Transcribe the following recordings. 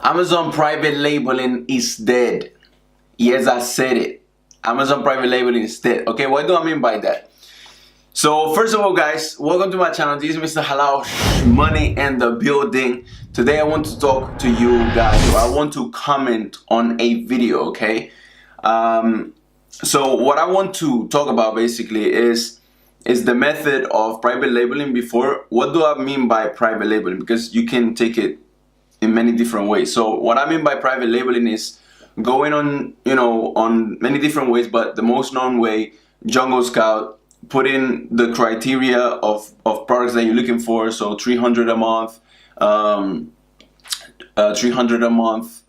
Amazon private labeling is dead. Yes, I said it. Amazon private labeling is dead. Okay, what do I mean by that? So first of all, guys, welcome to my channel. This is Mr. Halal Money in the building. Today I want to talk to you guys, or I want to comment on a video, okay? So what I want to talk about basically is the method of private labeling before. What do I mean by private labeling? Because you can take it in many different ways. So what I mean by private labeling is going on, on many different ways, but the most known way, Jungle Scout, put in the criteria of products that you're looking for. So 300 a month, 300 a month,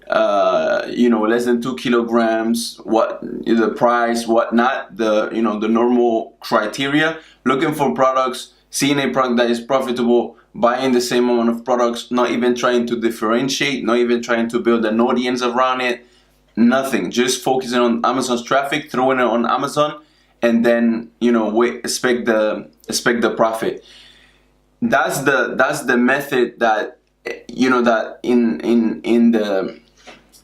less than 2 kilograms, what the price, whatnot, the normal criteria, looking for products, seeing a product that is profitable, buying the same amount of products, not even trying to differentiate, not even trying to build an audience around it, nothing, just focusing on Amazon's traffic, throwing it on Amazon, and then expect the profit. That's the method that that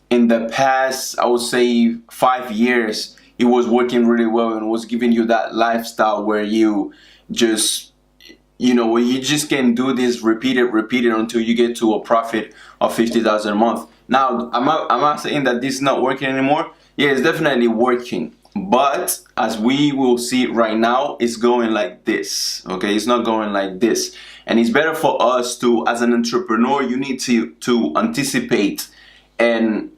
in the past, I would say 5 years, it was working really well and was giving you that lifestyle where you just where you just can do this repeated until you get to a profit of 50,000 a month. Now, I'm not saying that this is not working anymore. Yeah, it's definitely working, but as we will see right now, it's going like this. Okay, it's not going like this, and it's better for us to, as an entrepreneur, you need to anticipate and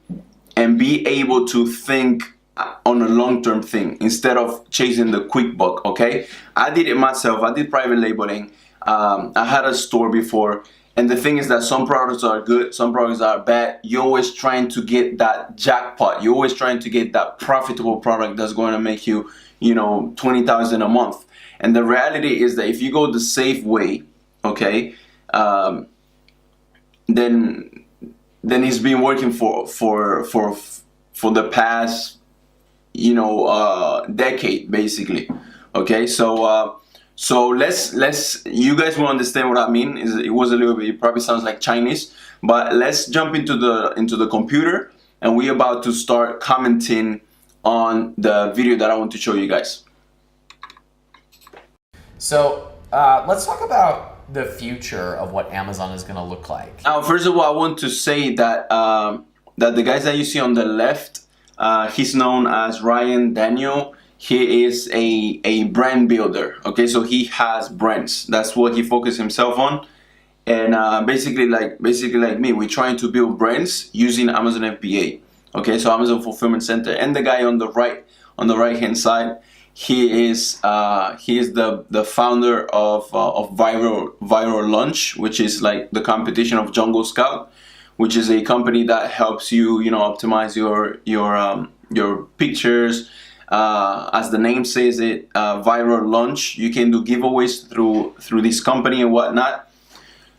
be able to think on a long-term thing instead of chasing the quick buck. Okay, I did it myself. I did private labeling. I had a store before, and the thing is that some products are good, some products are bad. You're always trying to get that jackpot. You're always trying to get that profitable product that's going to make you 20,000 a month. And the reality is that if you go the safe way, okay, then it's been working for the past decade basically. Okay, so let's you guys will understand what I mean. It was a little bit, it probably sounds like Chinese, but let's jump into the computer, and we're about to start commenting on the video that I want to show you guys. So let's talk about the future of what Amazon is going to look like. Now, first of all, I want to say that that the guys that you see on the left, he's known as Ryan Daniel. He is a brand builder. Okay, so he has brands. That's what he focuses himself on. And basically like me, we're trying to build brands using Amazon FBA. Okay, so Amazon Fulfillment Center. And the guy on the right hand side, he is the founder of Viral Launch, which is like the competition of Jungle Scout, which is a company that helps you optimize your pictures. As the name says it, Viral Launch. You can do giveaways through this company and whatnot.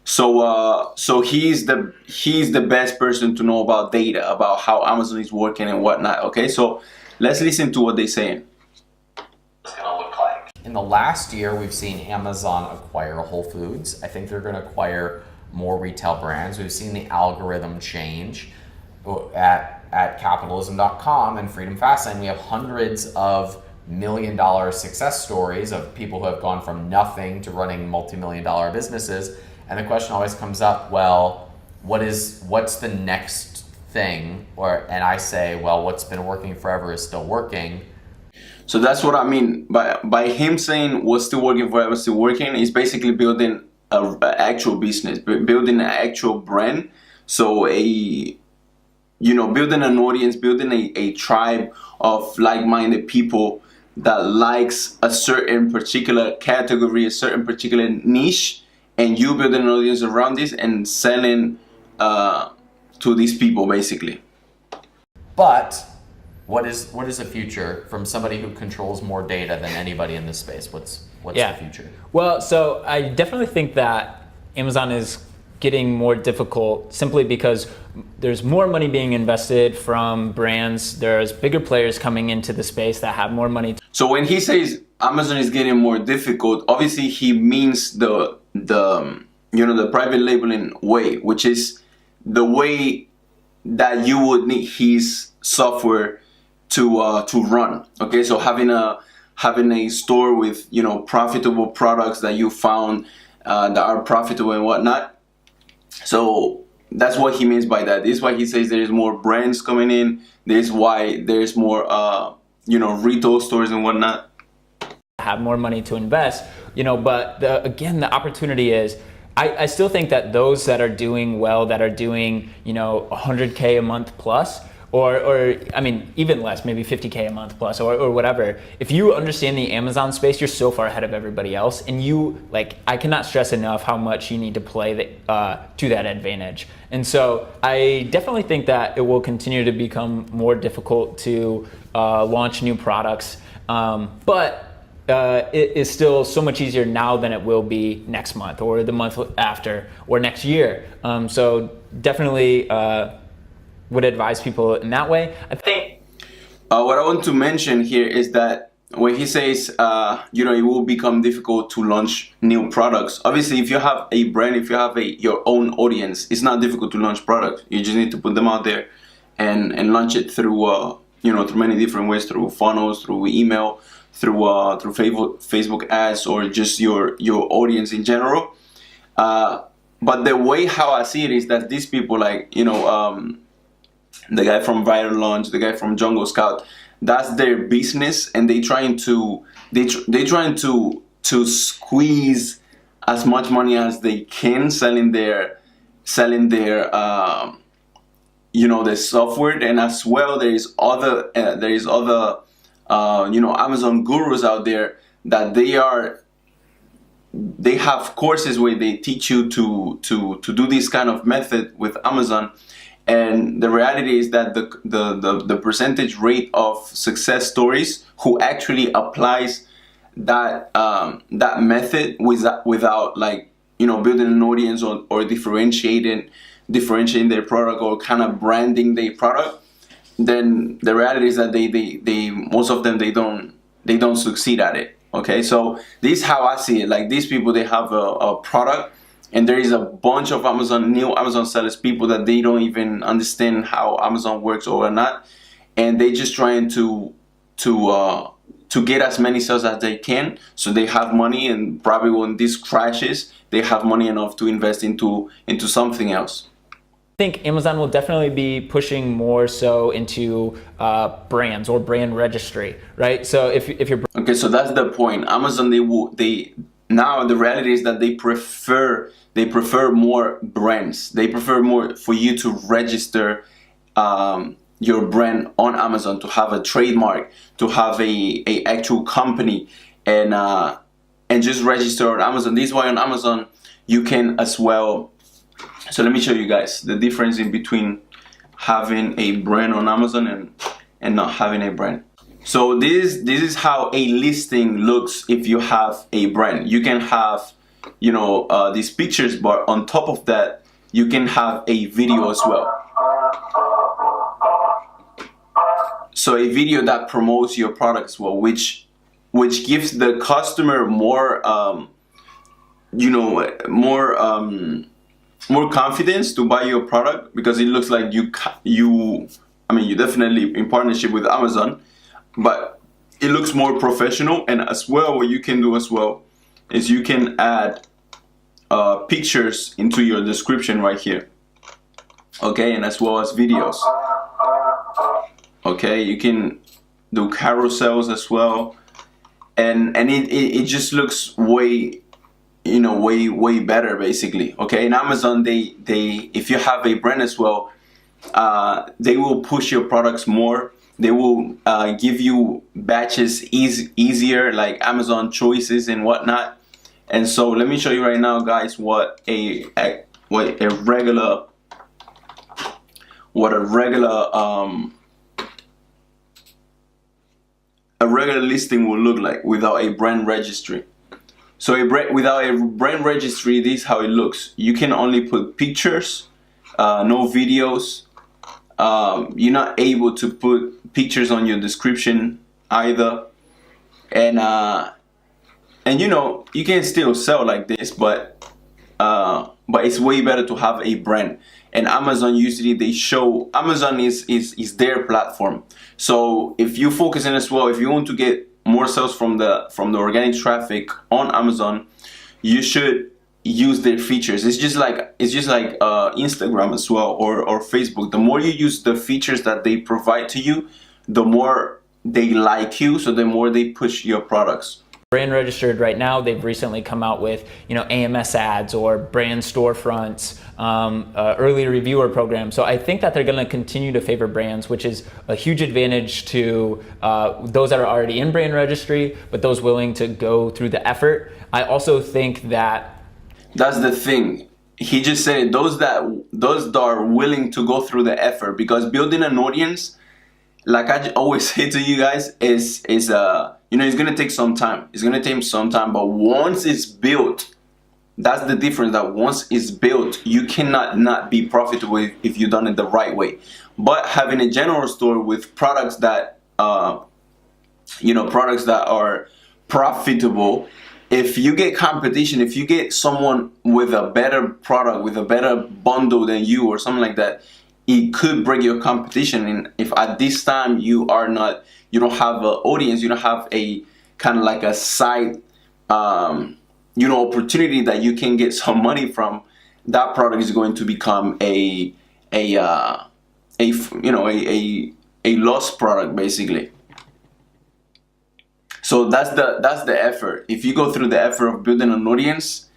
So he's the best person to know about data, about how Amazon is working and whatnot. Okay, so let's listen to what they're saying. In the last year, we've seen Amazon acquire Whole Foods. I think they're going to acquire more retail brands. We've seen the algorithm change. At capitalism.com and Freedom Fastlane, we have hundreds of million-dollar success stories of people who have gone from nothing to running multi-million-dollar businesses. And the question always comes up, well, what's the next thing? And I say, well, what's been working forever is still working. So that's what I mean by him saying what's still working forever is still working. Is basically building an actual business, building an actual brand. So building an audience, building a tribe of like-minded people that likes a certain particular category, a certain particular niche, and you building an audience around this and selling to these people basically. But what is the future from somebody who controls more data than anybody in this space? What's the future? Well, so I definitely think that Amazon is getting more difficult simply because there's more money being invested from brands. There's bigger players coming into the space that have more money. So when he says Amazon is getting more difficult, obviously he means the private labeling way, which is the way that you would need his software to run. Okay, so having a store with, you know, profitable products that you found that are profitable and whatnot. So that's what he means by that. This is why he says there is more brands coming in. This is why there's more you know, retail stores and whatnot. Have more money to invest, you know, but again, the opportunity is, I still think that those that are doing well, that are doing, you know, 100K a month plus, or I mean, even less, maybe 50K a month plus, or whatever. If you understand the Amazon space, you're so far ahead of everybody else, and you, like, I cannot stress enough how much you need to play to that advantage. And so I definitely think that it will continue to become more difficult to launch new products, but it is still so much easier now than it will be next month or the month after or next year. So definitely would advise people in that way. I think what I want to mention here is that when he says, you know, it will become difficult to launch new products. Obviously, if you have a brand, if you have your own audience, it's not difficult to launch products. You just need to put them out there and launch it through, you know, through many different ways, through funnels, through email, through Facebook ads, or just your audience in general. But the way how I see it is that these people, like, you know, the guy from Viral Launch, the guy from Jungle Scout, that's their business, and they trying to squeeze as much money as they can selling their you know, the software. And as well, there is other you know, Amazon gurus out there that they have courses where they teach you to do this kind of method with Amazon. And the reality is that the percentage rate of success stories who actually applies that method without, like, you know, building an audience or differentiating their product or kind of branding their product, then the reality is that they most of them they don't succeed at it. Okay, so this is how I see it. Like, these people, they have a product, and there is a bunch of new Amazon sellers, people that they don't even understand how Amazon works or not, and they just trying to get as many sales as they can, so they have money, and probably when this crashes, they have money enough to invest into something else. I think Amazon will definitely be pushing more so into brands or brand registry, right? So if you're okay, so that's the point. Amazon, now the reality is that they prefer more brands. They prefer more for you to register your brand on Amazon, to have a trademark, to have a actual company, and just register on Amazon. This is why on Amazon you can as well. So let me show you guys the difference in between having a brand on Amazon and not having a brand. So this is how a listing looks if you have a brand. You can have, you know, these pictures, but on top of that, you can have a video as well. So a video that promotes your product as well, which gives the customer more, you know, more confidence to buy your product, because it looks like you're definitely in partnership with Amazon, but it looks more professional. And as well, what you can do as well is you can add pictures into your description right here. Okay, and as well as videos. Okay, you can do carousels as well, and it just looks way better, basically. Okay, in Amazon, they if you have a brand as well, they will push your products more. They will give you batches easier, like Amazon choices and whatnot. And so let me show you right now, guys, what a regular listing will look like without a brand registry. So without a brand registry, this is how it looks. You can only put pictures, no videos. You're not able to put pictures on your description either. And you know, you can still sell like this, but but it's way better to have a brand. And Amazon usually they show Amazon is their platform. So if you focus in as well, if you want to get more sales from the organic traffic on Amazon, you should use their features. It's just like Instagram as well, or Facebook. The more you use the features that they provide to you, the more they like you, so the more they push your products. Brand registered right now, they've recently come out with AMS ads or brand storefronts, early reviewer programs. So I think that they're going to continue to favor brands, which is a huge advantage to those that are already in brand registry, but those willing to go through the effort. I also think that that's the thing. He just said it, those that are willing to go through the effort, because building an audience, like I always say to you guys, is it's gonna take some time. It's gonna take some time, but once it's built, that's the difference. That once it's built, you cannot not be profitable if you've done it the right way. But having a general store with products that products that are profitable, if you get competition, if you get someone with a better product, with a better bundle than you or something like that, it could break your competition. And if at this time you don't have an audience, you don't have a kind of like a side opportunity that you can get some money from, that product is going to become a lost product basically. So that's the effort. If you go through the effort of building an audience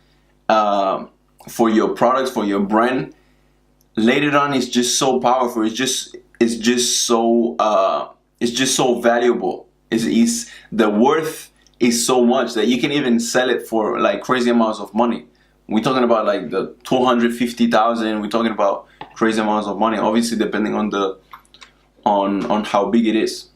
for your products, for your brand, later on it's just so powerful. It's just so valuable. Is the worth is so much that you can even sell it for like crazy amounts of money. We're talking about like the 250,000. We're talking about crazy amounts of money. Obviously, depending on how big it is.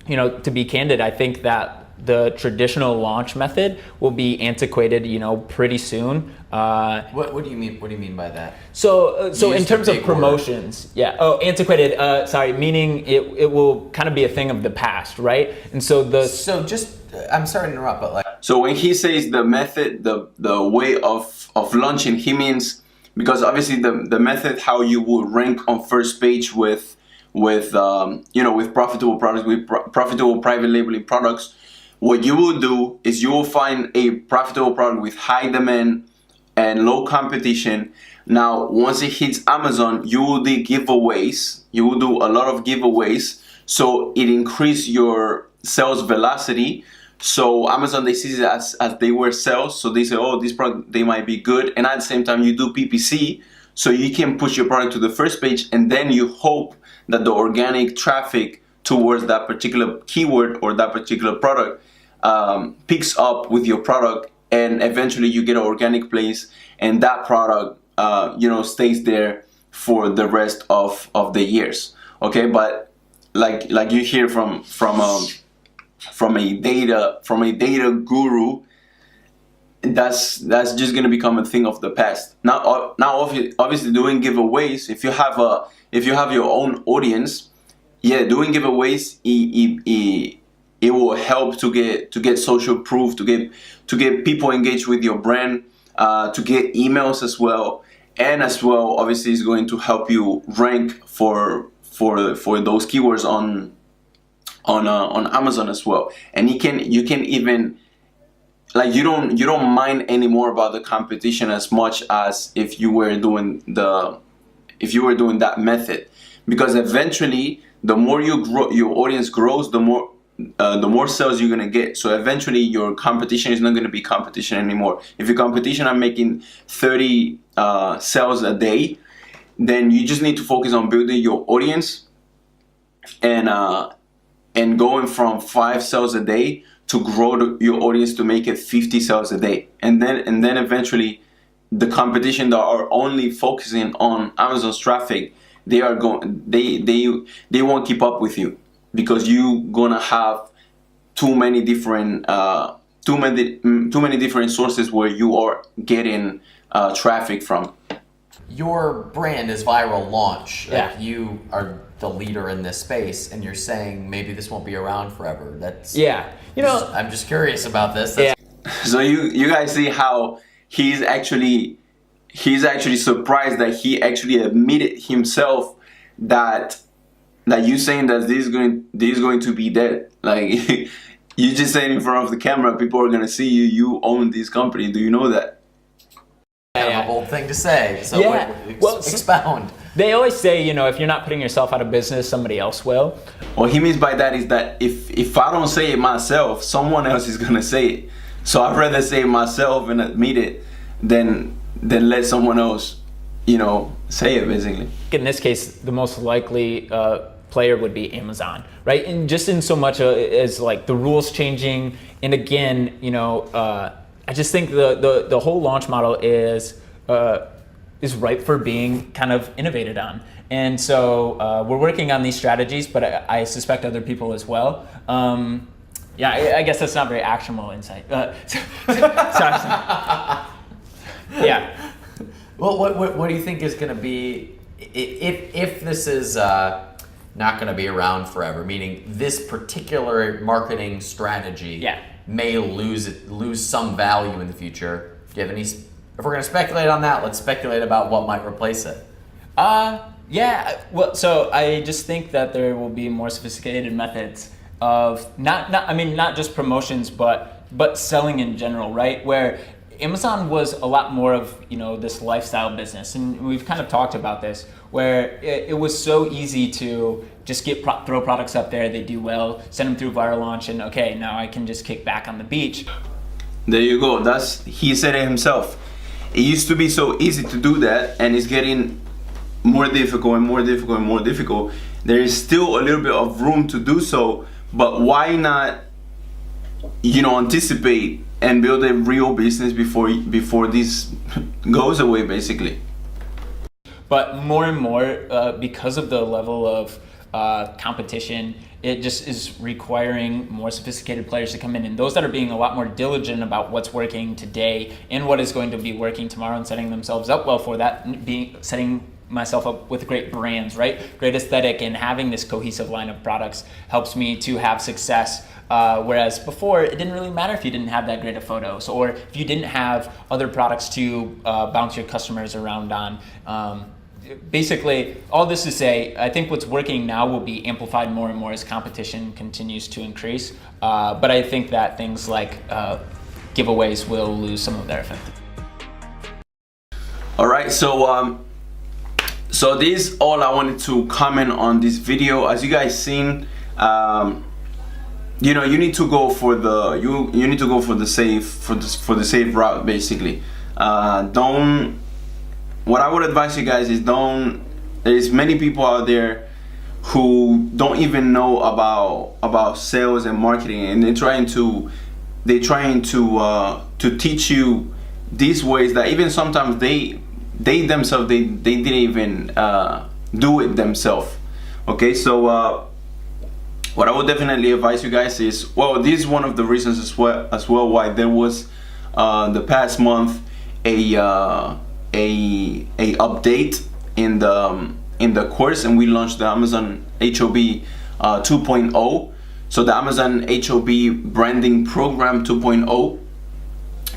To be candid, I think that the traditional launch method will be antiquated, pretty soon. What do you mean? What do you mean by that? So in terms of promotions, word. Yeah. Oh, antiquated. Sorry, meaning it will kind of be a thing of the past, right? And so I'm sorry to interrupt, but so when he says the method, the way of launching, he means, because obviously the method how you would rank on first page with profitable products, with profitable private labeling products. What you will do is you will find a profitable product with high demand and low competition. Now, once it hits Amazon, you will do giveaways. You will do a lot of giveaways, so it increases your sales velocity. So Amazon, they see it as they were sales, so they say, oh, this product, they might be good. And at the same time, you do PPC, so you can push your product to the first page, and then you hope that the organic traffic towards that particular keyword or that particular product picks up with your product, and eventually you get an organic place, and that product stays there for the rest of the years. Okay, but like you hear from a data guru, that's just gonna become a thing of the past. Now obviously doing giveaways, if you have your own audience, yeah, doing giveaways, it will help to get social proof, to get people engaged with your brand, to get emails as well, and as well obviously it's going to help you rank for those keywords on Amazon as well. And you can even, like, you don't mind anymore about the competition as much as if you were doing that method, because eventually the more you grow, your audience grows, the more sales you're gonna get. So eventually your competition is not gonna be competition anymore. If your competition are making 30 sales a day, then you just need to focus on building your audience and going from 5 sales a day to grow your audience to make it 50 sales a day, and then eventually the competition that are only focusing on Amazon's traffic, they won't keep up with you, because you gonna have too many different sources where you are getting traffic from. Your brand is Viral Launch. Yeah. Like, you are the leader in this space, and you're saying maybe this won't be around forever. Yeah. I'm just curious about this. Yeah. So you guys see how he's actually surprised that he actually admitted himself that you saying that this is going to be dead. Like you just saying in front of the camera, people are gonna see you own this company. Do you know that? Kind of a bold thing to say. So Yeah. expound. They always say, you know, if you're not putting yourself out of business, somebody else will. What he means by that is that if I don't say it myself, someone else is gonna say it. So I'd rather say it myself and admit it than let someone else, you know, say it basically. In this case, the most likely player would be Amazon, right? And just in so much as like the rules changing, and again, you know, I just think the whole launch model is ripe for being kind of innovated on. And so we're working on these strategies, but I suspect other people as well. Yeah, I guess that's not very actionable insight. Sorry. Yeah. Well, what do you think is going to be if this is not going to be around forever? Meaning this particular marketing strategy may lose some value in the future. Do you have any? If we're going to speculate on that, let's speculate about what might replace it. Yeah. Well, so I just think that there will be more sophisticated methods of not just promotions, but selling in general, right? Where Amazon was a lot more of, you know, this lifestyle business, and we've kind of talked about this, where it was so easy to just throw products up there, they do well, send them through viral launch, and okay, now I can just kick back on the beach. There you go. He said it himself. It used to be so easy to do that, and it's getting more difficult and more difficult and more difficult. There is still a little bit of room to do so, but why not, you know, anticipate and build a real business before this goes away, basically. But more and more, because of the level of competition, it just is requiring more sophisticated players to come in, and those that are being a lot more diligent about what's working today and what is going to be working tomorrow, and setting themselves up well for that, setting myself up with great brands, right? Great aesthetic, and having this cohesive line of products helps me to have success. Whereas before, it didn't really matter if you didn't have that great of photos, or if you didn't have other products to bounce your customers around on. Basically, all this to say, I think what's working now will be amplified more and more as competition continues to increase. But I think that things like giveaways will lose some of their effect. All right, so this is all I wanted to comment on this video. As you guys seen, you know, you need to go for the you need to go for the safe route, basically. What I would advise you guys is there's many people out there who don't even know about sales and marketing, and they're trying to teach you these ways that even sometimes they themselves they didn't even do it themselves. Okay, so what I would definitely advise you guys is, well, this is one of the reasons as well why there was the past month a update in the course, and we launched the Amazon HOB 2.0. So the Amazon HOB branding program 2.0,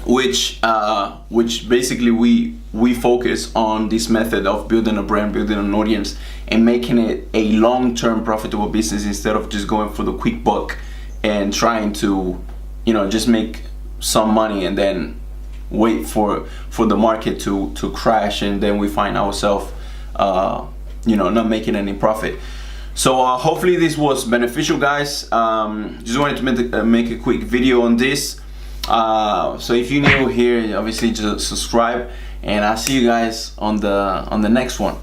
which basically we focus on this method of building a brand, building an audience, and making it a long-term profitable business instead of just going for the quick buck and trying to, you know, just make some money and then wait for the market to crash, and then we find ourselves you know, not making any profit. So hopefully this was beneficial, guys. Just wanted to make a quick video on this. So if you're new here, obviously just subscribe, and I'll see you guys on the next one.